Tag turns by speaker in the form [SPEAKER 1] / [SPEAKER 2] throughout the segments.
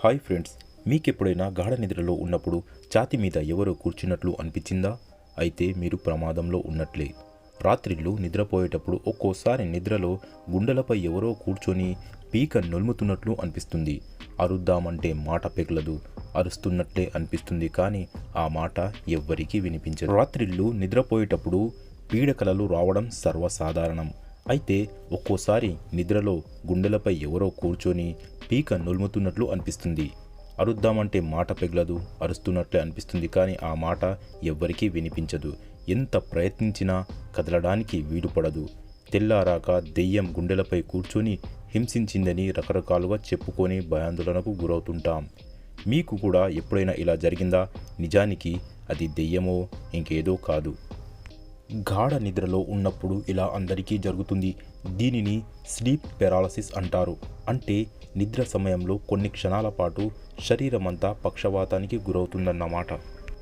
[SPEAKER 1] Hi friends, మీకెప్పుడైనా గాఢ నిద్రలో ఉన్నప్పుడు ఛాతీ మీద ఎవరో కూర్చున్నట్లు అనిపించిందా? అయితే మీరు ప్రమాదంలో ఉన్నట్లే. రాత్రిళ్ళు నిద్రపోయేటప్పుడు ఒక్కోసారి నిద్రలో గుండెలపై ఎవరో కూర్చొని పీక నొలుముతున్నట్లు అనిపిస్తుంది. అరుద్దామంటే మాట పెగలదు, అరుస్తున్నట్లే అనిపిస్తుంది, కానీ ఆ మాట ఎవ్వరికీ వినిపించదు. రాత్రిళ్ళు నిద్రపోయేటప్పుడు పీడకలలు రావడం సర్వసాధారణం. అయితే ఒక్కోసారి నిద్రలో గుండెలపై ఎవరో కూర్చొని పీక నొలుముతున్నట్లు అనిపిస్తుంది. అరుద్దామంటే మాట పెగలదు, అరుస్తున్నట్లే అనిపిస్తుంది, కానీ ఆ మాట ఎవ్వరికీ వినిపించదు. ఎంత ప్రయత్నించినా కదలడానికి వీలుపడదు. తెల్లారాక దెయ్యం గుండెలపై కూర్చొని హింసించిందని రకరకాలుగా చెప్పుకొని భయాందోళనకు గురవుతుంటాం. మీకు కూడా ఎప్పుడైనా ఇలా జరిగిందా? నిజానికి అది దెయ్యమో ఇంకేదో కాదు. గాఢ నిద్రలో ఉన్నప్పుడు ఇలా అందరికీ జరుగుతుంది. దీనిని స్లీప్ పెరాలసిస్ అంటారు. అంటే నిద్ర సమయంలో కొన్ని క్షణాల పాటు శరీరమంతా పక్షవాతానికి గురవుతుందన్నమాట.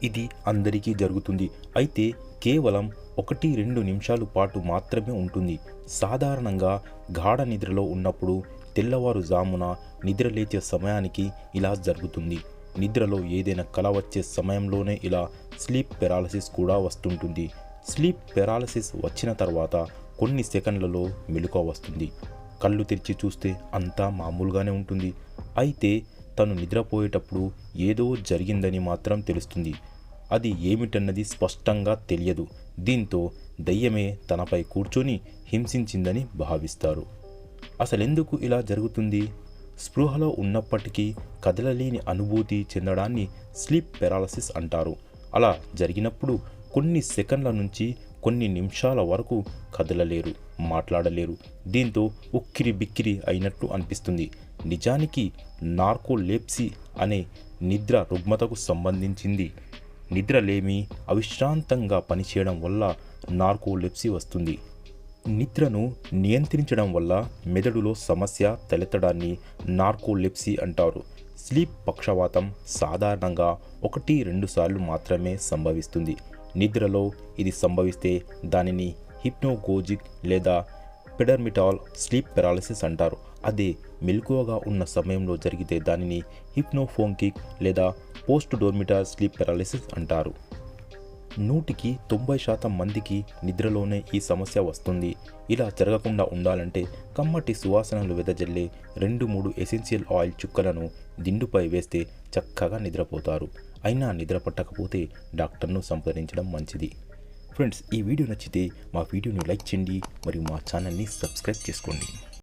[SPEAKER 1] ఇది అందరికీ జరుగుతుంది. అయితే కేవలం 1-2 నిమిషాల పాటు మాత్రమే ఉంటుంది. సాధారణంగా గాఢ నిద్రలో ఉన్నప్పుడు తెల్లవారుజామున నిద్ర లేచే సమయానికి ఇలా జరుగుతుంది. నిద్రలో ఏదైనా కల వచ్చే సమయంలోనే ఇలా స్లీప్ పెరాలసిస్ కూడా వస్తుంటుంది. స్లీప్ పెరాలసిస్ వచ్చిన తర్వాత కొన్ని సెకండ్లలో మెలకువ వస్తుంది. కళ్ళు తెరిచి చూస్తే అంతా మామూలుగానే ఉంటుంది. అయితే తను నిద్రపోయేటప్పుడు ఏదో జరిగిందని మాత్రం తెలుస్తుంది. అది ఏమిటన్నది స్పష్టంగా తెలియదు. దీంతో దయ్యమే తనపై కూర్చొని హింసించిందని భావిస్తారు. అసలెందుకు ఇలా జరుగుతుంది? స్పృహలో ఉన్నప్పటికీ కదలలేని అనుభూతి చెందడాన్ని స్లీప్ పెరాలసిస్ అంటారు. అలా జరిగినప్పుడు కొన్ని సెకండ్ల నుంచి కొన్ని నిమిషాల వరకు కదలలేరు, మాట్లాడలేరు. దీంతో ఉక్కిరి బిక్కిరి అయినట్టు అనిపిస్తుంది. నిజానికి నార్కోలెప్సీ అనే నిద్ర రుగ్మతకు సంబంధించింది. నిద్రలేమి అవిశ్రాంతంగా పనిచేయడం వల్ల నార్కోలెప్సీ వస్తుంది. నిద్రను నియంత్రించడం వల్ల మెదడులో సమస్య తలెత్తడాన్ని నార్కోలెప్సీ అంటారు. స్లీప్ పక్షవాతం సాధారణంగా 1-2 సార్లు మాత్రమే సంభవిస్తుంది. నిద్రలో ఇది సంభవిస్తే దానిని హిప్నోగోజిక్ లేదా పెడర్మిటాల్ స్లీప్ పెరాలసిస్ అంటారు. అదే మెలకువగా ఉన్న సమయంలో జరిగితే దానిని హిప్నోఫోంకిక్ లేదా పోస్ట్ డోర్మిటాల్ స్లీప్ పెరాలసిస్ అంటారు. 100% మందికి నిద్రలోనే ఈ సమస్య వస్తుంది. ఇలా జరగకుండా ఉండాలంటే కమ్మటి సువాసనలు వెదజల్లే 2-3 ఎసెన్షియల్ ఆయిల్ చుక్కలను దిండుపై వేస్తే చక్కగా నిద్రపోతారు. అయినా నిద్ర పట్టకపోతే డాక్టర్ను సంప్రదించడం మంచిది. ఫ్రెండ్స్, ఈ వీడియో నచ్చితే మా వీడియోని లైక్ చేయండి మరియు మా ఛానల్ని సబ్స్క్రైబ్ చేసుకోండి.